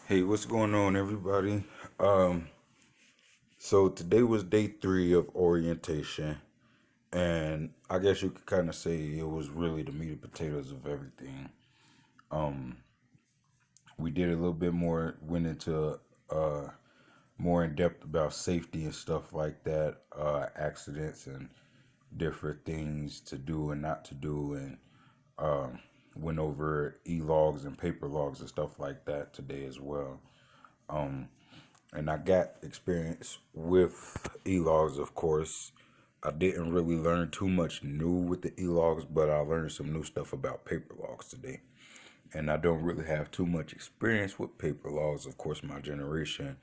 Hey, what's going on, everybody? Um, so today was day 3 of orientation, and I guess you could kind of say it was really the meat and potatoes of everything. Um, we did a little bit more, went into more in depth about safety and stuff like that, accidents and different things to do and not to do, and um, went over e-logs and paper logs and stuff like that today as well. Um, and I got experience with e-logs, of course. I didn't really learn too much new with the e-logs, but I learned some new stuff about paper logs today. And I don't really have too much experience with paper logs. Of course, my generation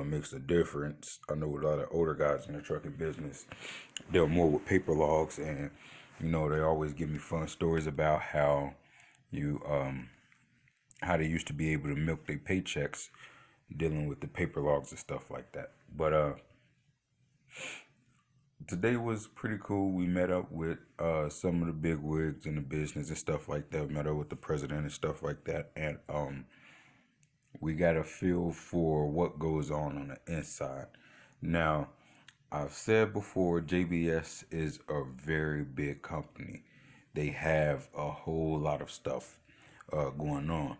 makes a difference. I know a lot of older guys in the trucking business deal more with paper logs, and they always give me fun stories about you how they used to be able to milk their paychecks dealing with the paper logs and stuff like that. But today was pretty cool. We met up with some of the big wigs in the business and stuff like that. Met up with the president and stuff like that, and we got a feel for what goes on the inside. Now, I've said before, JBS is a very big company. They have a whole lot of stuff going on.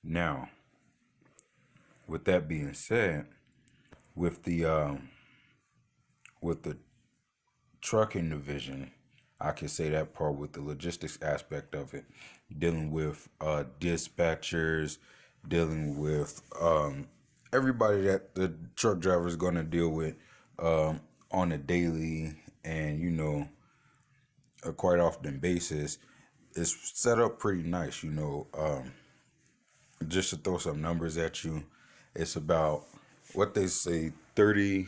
Now, with that being said, with the trucking division, I can say that part with the logistics aspect of it, dealing with dispatchers, dealing with everybody that the truck driver is going to deal with on a daily and a quite often basis. It's set up pretty nice. Just to throw some numbers at you, it's about what they say 30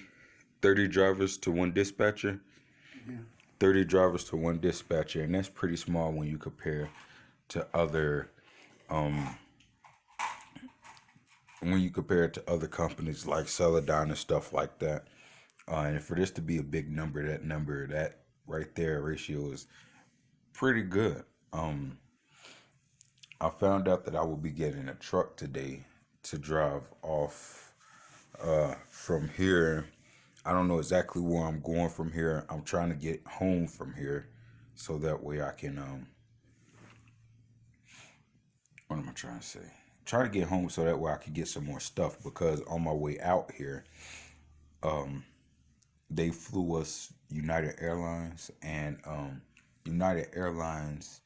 drivers to one dispatcher. 30 drivers to one dispatcher, and that's pretty small when you compare to other um when you compare it to other companies like Celadon and stuff like that. And for this to be a big number, that right there ratio is pretty good. I found out that I will be getting a truck today to drive off from here. I don't know exactly where I'm going from here. I'm trying to get home from here so that way I can what am I trying to say? Try to get home so that way I can get some more stuff, because on my way out here, um they flew us United Airlines, and United Airlines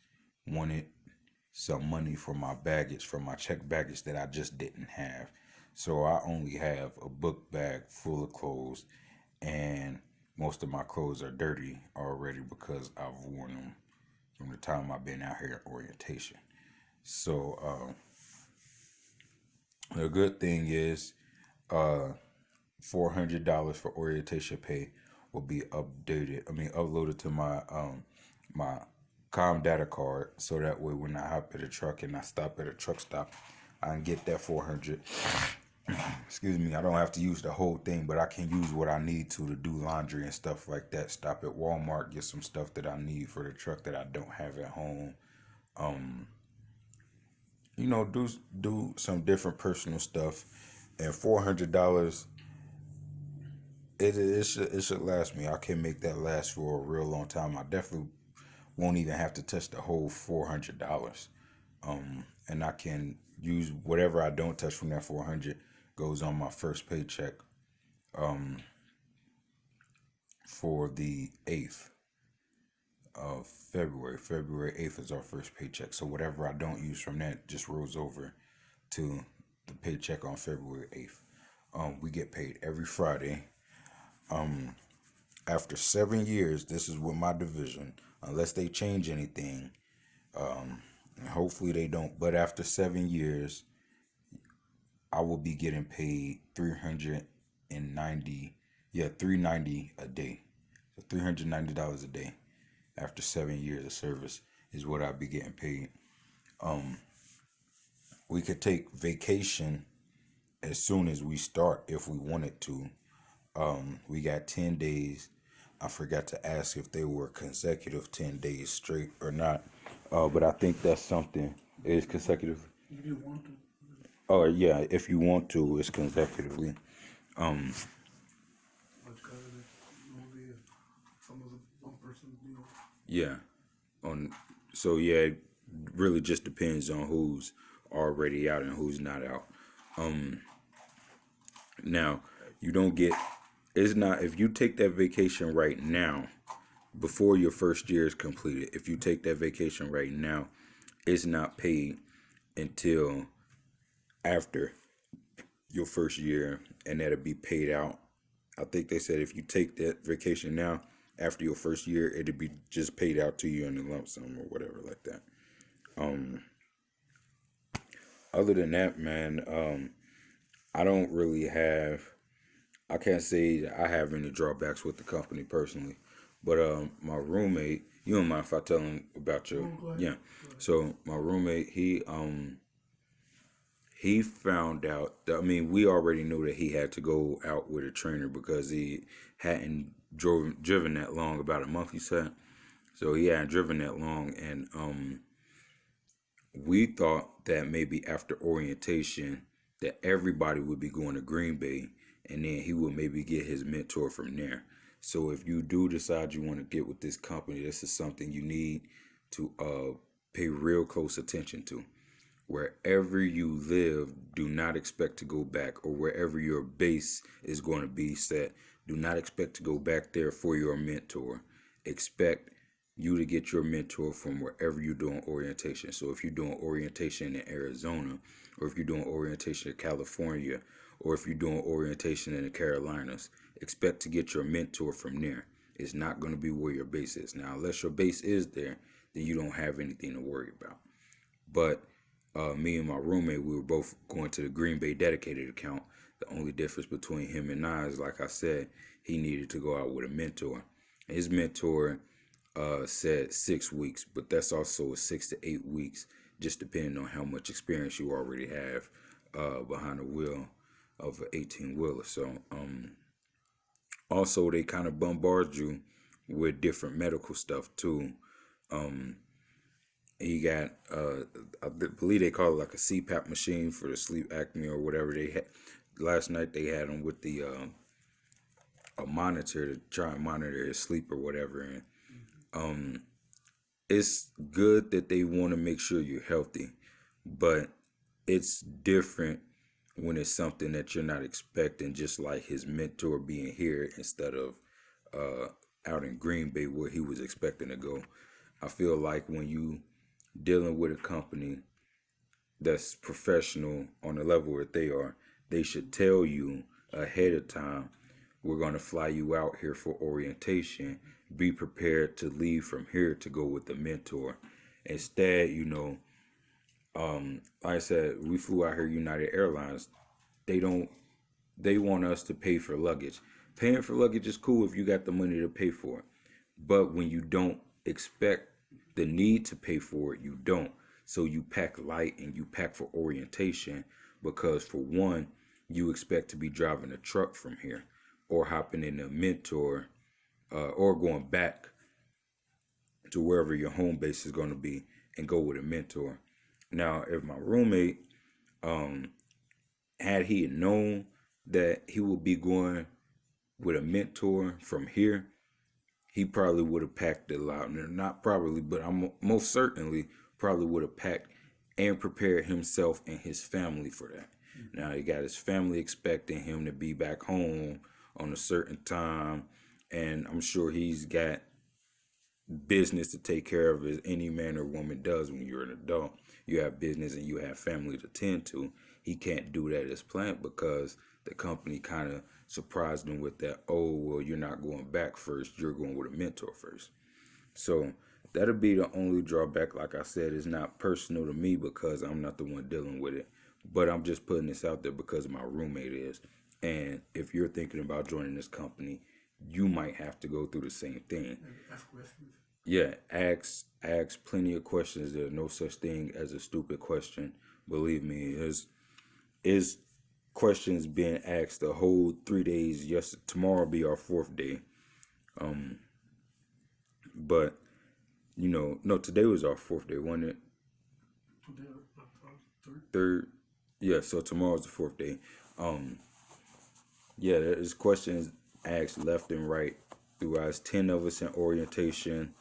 wanted some money for my baggage, for my checked baggage that I just didn't have. So I only have a book bag full of clothes, and most of my clothes are dirty already because I've worn them from the time I've been out here at orientation. So the good thing is, uh, $400 for orientation pay will be uploaded to my com data card, so that way when I hop at a truck and I stop at a truck stop, I can get that 400. Excuse me, I don't have to use the whole thing, but I can use what I need to do laundry and stuff like that. Stop at Walmart, get some stuff that I need for the truck that I don't have at home. Um, do some different personal stuff, and $400, it should last me. I can make that last for a real long time. I definitely won't even have to touch the whole $400. And I can use whatever I don't touch from that 400 goes on my first paycheck um for the 8th of February. February 8th is our first paycheck. So whatever I don't use from that just rolls over to the paycheck on February 8th. We get paid every Friday. Um, After 7 years, this is with my division, unless they change anything. And hopefully they don't. But after 7 years, I will be getting paid 390, yeah, 390 a day. So $390 a day after 7 years of service is what I'll be getting paid. Um, we could take vacation as soon as we start if we wanted to. We got 10 days. I forgot to ask if they were consecutive 10 days straight or not. But I think that's something. It is consecutive. If you want to. Oh yeah, if you want to, it's consecutively. Um, yeah. On so yeah, it really just depends on who's already out and who's not out. Um, Now you don't get. It's not if you take that vacation right now before your first year is completed. If you take that vacation right now, it's not paid until after your first year, and that'll be paid out. I think they said if you take that vacation now, after your first year, it'll be just paid out to you in a lump sum or whatever like that. Um, Other than that, man, I don't really have. I can't say that I have any drawbacks with the company personally, but my roommate. You don't mind if I tell him about your? Yeah. So my roommate, he found out that, I mean, we already knew that he had to go out with a trainer because he hadn't driven that long, about a month, he said. So he hadn't driven that long, and we thought that maybe after orientation that everybody would be going to Green Bay, and then he would maybe get his mentor from there. So if you do decide you want to get with this company, this is something you need to pay real close attention to. Wherever you live, do not expect to go back, or wherever your base is going to be set, do not expect to go back there for your mentor. Expect you to get your mentor from wherever you're doing orientation. So if you're doing orientation in Arizona, or if you're doing orientation in California, or if you're doing orientation in the Carolinas, expect to get your mentor from there. It's not going to be where your base is. Now, unless your base is there, then you don't have anything to worry about. But me and my roommate, we were both going to the Green Bay dedicated account. The only difference between him and I is, like I said, he needed to go out with a mentor. His mentor said 6 weeks, but that's also 6 to 8 weeks, just depending on how much experience you already have behind the wheel of an 18-wheeler. So also they kind of bombard you with different medical stuff too. Um, he got I believe they call it like a CPAP machine for the sleep apnea or whatever they had. Last night they had him with the a monitor to try and monitor his sleep or whatever. And um, it's good that they want to make sure you're healthy, but it's different when it's something that you're not expecting, just like his mentor being here instead of uh, out in Green Bay where he was expecting to go. I feel like when you dealing with a company that's professional on the level that they are, they should tell you ahead of time, we're going to fly you out here for orientation. Be prepared to leave from here to go with the mentor. Instead, like I said, we flew out here United Airlines. They don't, they want us to pay for luggage. Paying for luggage is cool if you got the money to pay for it. But when you don't expect the need to pay for it, you don't. So you pack light and you pack for orientation because, for one, you expect to be driving a truck from here or hopping in a mentor or going back to wherever your home base is going to be and go with a mentor. Now, if my roommate, um, had he known that he would be going with a mentor from here, he probably would have packed a lot. Not probably, but I'm most certainly probably would have packed and prepared himself and his family for that. Now he got his family expecting him to be back home on a certain time, and I'm sure he's got business to take care of as any man or woman does when you're an adult. You have business and you have family to tend to. He can't do that as planned because the company kind of surprised him with that, oh, well, you're not going back first, you're going with a mentor first. So that'll be the only drawback. Like I said, it's not personal to me because I'm not the one dealing with it. But I'm just putting this out there because my roommate is. And if you're thinking about joining this company, you might have to go through the same thing. Yeah, ask plenty of questions. There's no such thing as a stupid question. Believe me, is questions being asked the whole 3 days. Yes, tomorrow will be our fourth day. Um, but no, today was our fourth day, wasn't it? Third. Yeah, so tomorrow's the fourth day. Um, yeah, there's questions asked left and right throughout. It's 10 of us in orientation.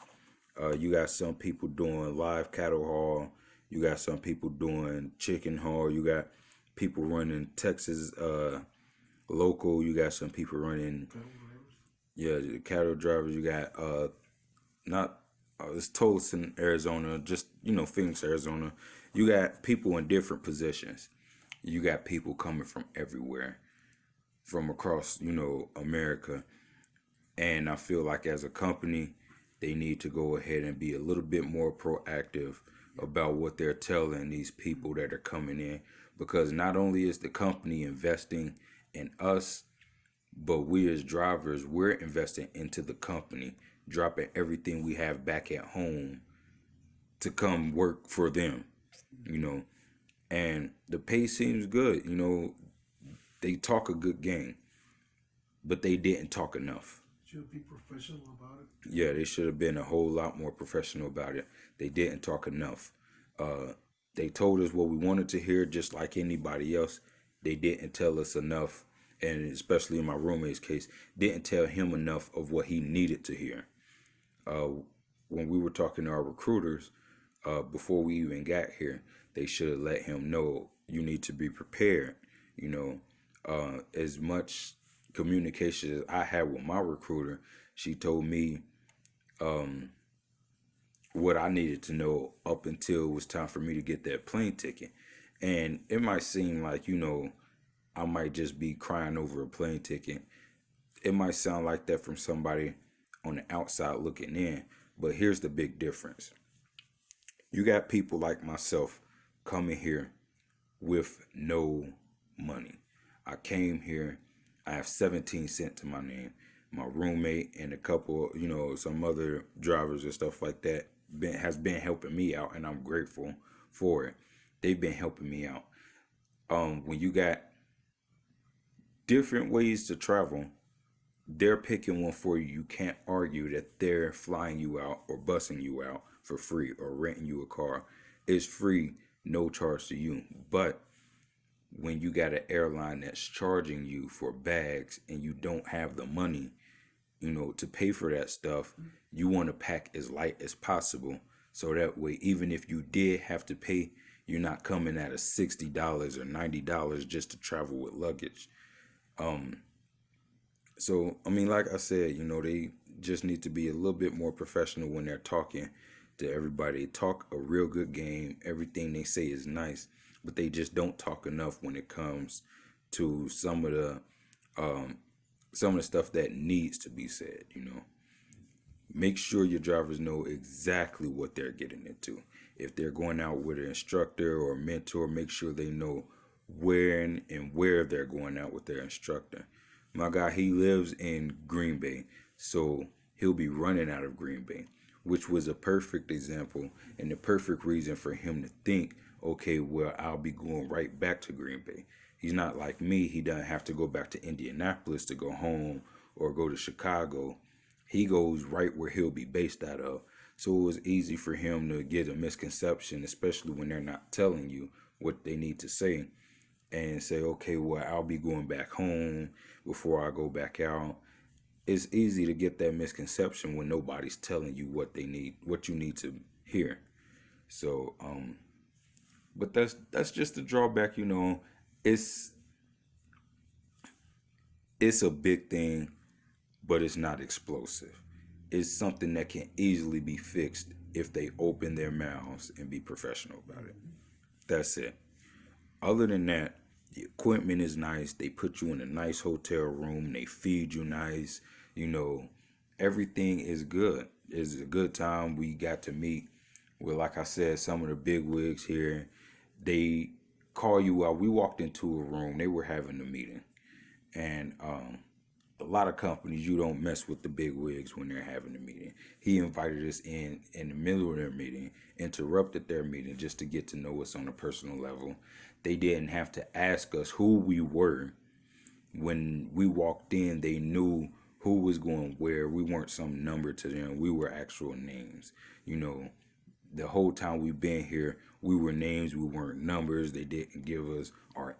You got some people doing live cattle haul. You got some people doing chicken haul. You got people running Texas local. You got some people running, yeah, the cattle drivers. You got not it's Tulsa, Arizona, just Phoenix, Arizona. You got people in different positions. You got people coming from everywhere, from across America, and I feel like as a company, they need to go ahead and be a little bit more proactive about what they're telling these people that are coming in, because not only is the company investing in us, but we as drivers, we're investing into the company, dropping everything we have back at home to come work for them, you know. And the pay seems good, they talk a good game, but they didn't talk enough. Should be professional about it. Yeah, they should have been a whole lot more professional about it. They didn't talk enough. Uh, they told us what we wanted to hear, just like anybody else. They didn't tell us enough, and especially in my roommate's case, didn't tell him enough of what he needed to hear. Uh, when we were talking to our recruiters, before we even got here, they should have let him know you need to be prepared. As much communication as I had with my recruiter, she told me what I needed to know up until it was time for me to get that plane ticket. And it might seem like, I might just be crying over a plane ticket. It might sound like that from somebody on the outside looking in, but here's the big difference. You got people like myself coming here with no money. I came here, I have 17 cents to my name. My roommate and a couple, some other drivers and stuff like that has been helping me out, and I'm grateful for it. They've been helping me out. When you got different ways to travel, they're picking one for you. You can't argue that they're flying you out or busing you out for free or renting you a car. It's free, no charge to you. But when you got an airline that's charging you for bags and you don't have the money, to pay for that stuff, you want to pack as light as possible. So that way, even if you did have to pay, you're not coming at a $60 or $90 just to travel with luggage. So, I mean, like I said, they just need to be a little bit more professional when they're talking to everybody. They talk a real good game. Everything they say is nice, but they just don't talk enough when it comes to some of the stuff that needs to be said. Make sure your drivers know exactly what they're getting into. If they're going out with an instructor or a mentor, make sure they know when and where they're going out with their instructor. My guy, he lives in Green Bay, so he'll be running out of Green Bay, which was a perfect example and the perfect reason for him to think, okay, well, I'll be going right back to Green Bay. He's not like me. He doesn't have to go back to Indianapolis to go home or go to Chicago. He goes right where he'll be based out of. So it was easy for him to get a misconception, especially when they're not telling you what they need to say, and say, okay, well, I'll be going back home before I go back out. It's easy to get that misconception when nobody's telling you what they need, what you need to hear. So, but that's just the drawback, It's it's a big thing, but it's not explosive. It's something that can easily be fixed if they open their mouths and be professional about it. That's it. Other than that, the equipment is nice. They put you in a nice hotel room. They feed you nice. Everything is good. It's a good time. We got to meet with, like I said, some of the big wigs here. They call you out. We walked into a room. They were having a meeting. And a lot of companies, you don't mess with the big wigs when they're having a meeting. He invited us in the middle of their meeting, interrupted their meeting just to get to know us on a personal level. They didn't have to ask us who we were. When we walked in, they knew who was going where. We weren't some number to them. We were actual names. The whole time we've been here, we were names. We weren't numbers. They didn't give us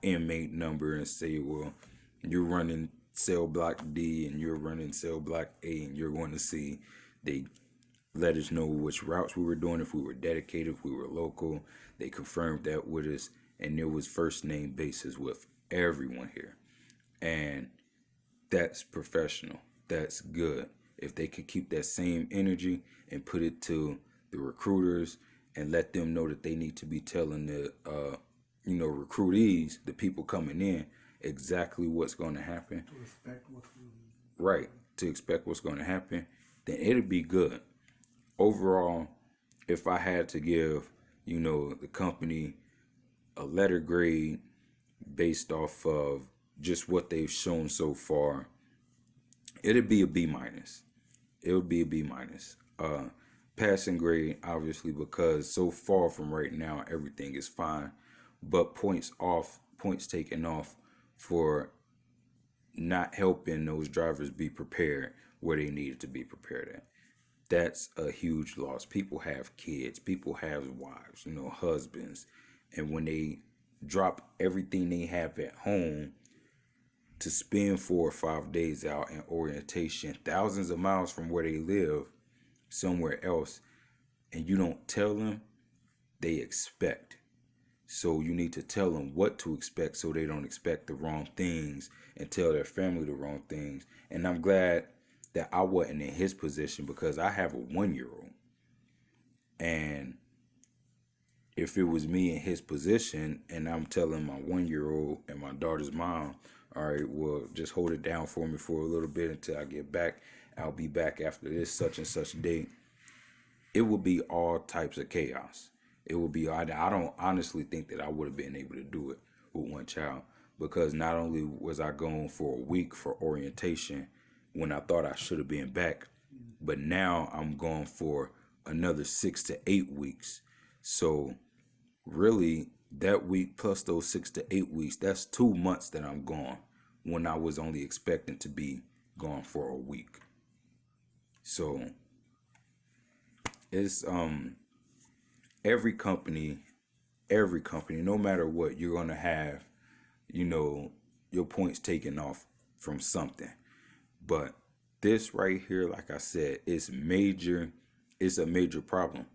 inmate number and say, well, you're running cell block D and you're running cell block A, and you're going to see. They let us know which routes we were doing, if we were dedicated, if we were local. They confirmed that with us, and there was first name basis with everyone here. And that's professional. That's good. If they could keep that same energy and put it to the recruiters and let them know that they need to be telling the recruitees, the people coming in, exactly what's going to happen. To expect what's going Right. To expect what's going to happen, then it'll be good. Overall, if I had to give, the company a letter grade based off of just what they've shown so far, it'd be a B minus. It would be a B minus. Passing grade, obviously, because so far from right now, everything is fine. But points taken off for not helping those drivers be prepared where they needed to be prepared at. That's a huge loss. People have kids, people have wives, husbands. And when they drop everything they have at home to spend 4 or 5 days out in orientation, thousands of miles from where they live, somewhere else, and you don't tell them, they expect. So you need to tell them what to expect so they don't expect the wrong things and tell their family the wrong things. And I'm glad that I wasn't in his position, because I have a 1-year-old. And if it was me in his position and I'm telling my 1-year-old and my daughter's mom, all right, well, just hold it down for me for a little bit until I get back. I'll be back after this such and such date. It would be all types of chaos. It would be, I don't honestly think that I would have been able to do it with one child, because not only was I gone for a week for orientation when I thought I should have been back, but now I'm gone for another 6 to 8 weeks. So really, that week plus those 6 to 8 weeks, that's 2 months that I'm gone, when I was only expecting to be gone for a week. So it's every company, no matter what, you're gonna have, your points taken off from something. But this right here, like I said, it's major. It's a major problem,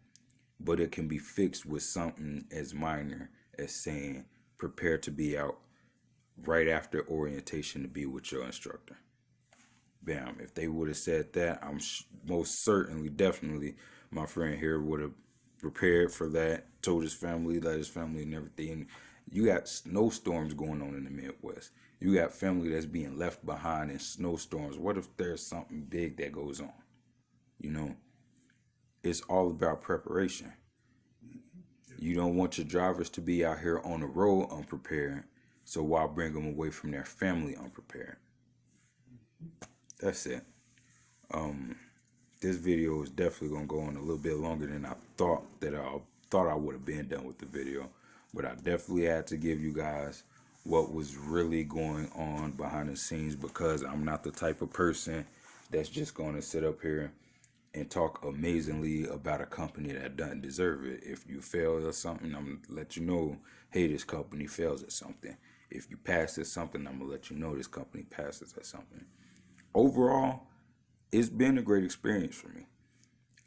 but it can be fixed with something as minor as saying, prepare to be out right after orientation to be with your instructor. Bam. If they would have said that, I'm most certainly, definitely, my friend here would have prepared for that, told his family, let his family and everything. You got snowstorms going on in the Midwest. You got family that's being left behind in snowstorms. What if there's something big that goes on? It's all about preparation. You don't want your drivers to be out here on the road unprepared, so why bring them away from their family unprepared? That's it. This video is definitely gonna go on a little bit longer than I thought I would have been done with the video, but I definitely had to give you guys what was really going on behind the scenes, because I'm not the type of person that's just going to sit up here and talk amazingly about a company that doesn't deserve it. If you fail at something, I'm going to let you know, hey, this company fails at something. If you pass at something, I'm going to let you know this company passes at something. Overall, it's been a great experience for me.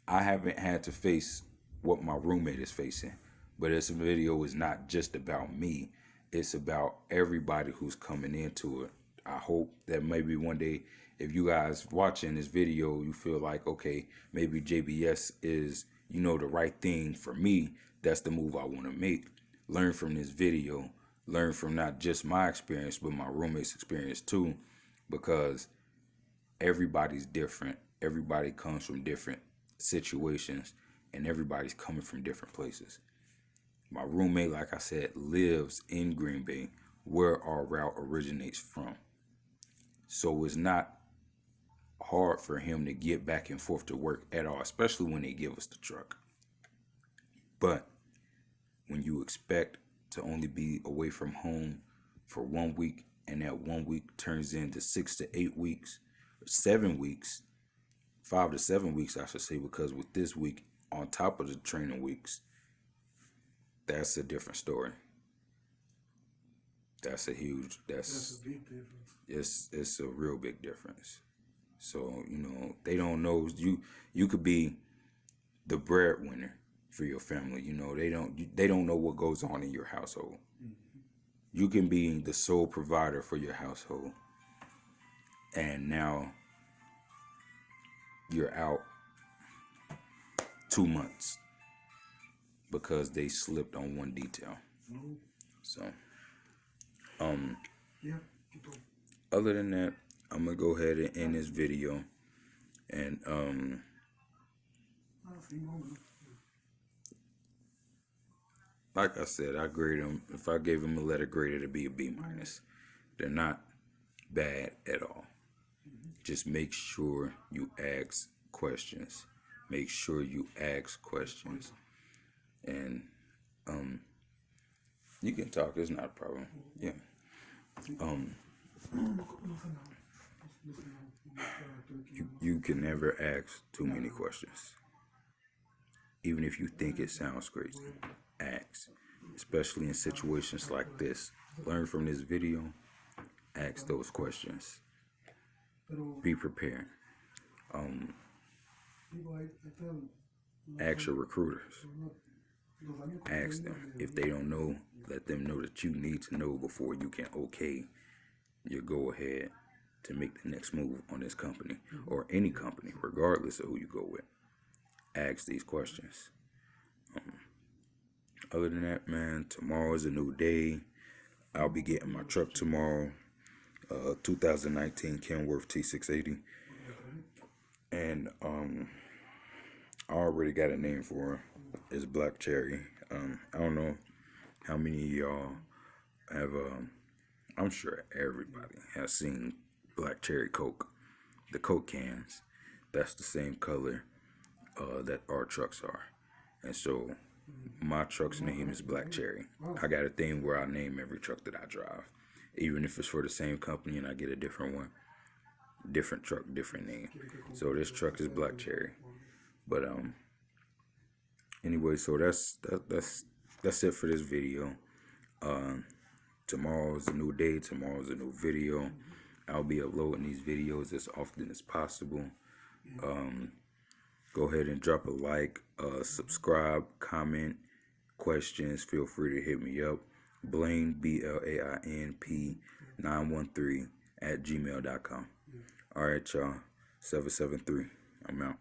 I haven't had to face what my roommate is facing, but this video is not just about me. It's about everybody who's coming into it. I hope that maybe one day, if you guys watching this video, you feel like, okay, maybe JBS is, the right thing for me. That's the move I want to make. Learn from this video. Learn from not just my experience, but my roommate's experience too, because everybody's different. Everybody comes from different situations, and everybody's coming from different places. My roommate, like I said, lives in Green Bay, where our route originates from. So it's not hard for him to get back and forth to work at all, especially when they give us the truck. But when you expect to only be away from home for 1 week, and that 1 week turns into 6 to 8 weeks, 7 weeks, 5 to 7 weeks, I should say, because with this week on top of the training weeks, that's a different story. That's a huge. That's a big difference. It's a real big difference. So they don't know you could be the breadwinner for your family. They don't know what goes on in your household. You can be the sole provider for your household, and now you're out 2 months because they slipped on one detail. No. So, Yeah. Keep going. other than that, I'm gonna go ahead and end this video, and See you on. like I said, I grade them. If I gave them a letter grade, it'd be a B minus. They're not bad at all. Just make sure you ask questions. Make sure you ask questions. And you can talk, it's not a problem. Yeah. You can never ask too many questions. Even if you think it sounds crazy, ask. Especially in situations like this. Learn from this video. Ask those questions. Be prepared. Ask your recruiters. Ask them. If they don't know, let them know that you need to know before you can okay your go ahead to make the next move on this company or any company, regardless of who you go with. Ask these questions. Other than that, man, tomorrow is a new day. I'll be getting my truck tomorrow. 2019 Kenworth T680. And I already got a name for her. It's Black Cherry. I don't know how many of y'all have I'm sure everybody has seen Black Cherry Coke. The Coke cans. That's the same color that our trucks are. And so my truck's name is Black Cherry. I got a thing where I name every truck that I drive. Even if it's for the same company and I get a different one. Different truck, different name. So this truck is Black Cherry. But anyway, so that's it for this video. Tomorrow's a new day, tomorrow's a new video. I'll be uploading these videos as often as possible. Go ahead and drop a like, subscribe, comment, questions, feel free to hit me up. Blaine, BLAINP 913 @gmail.com. All right, y'all. 773. I'm out.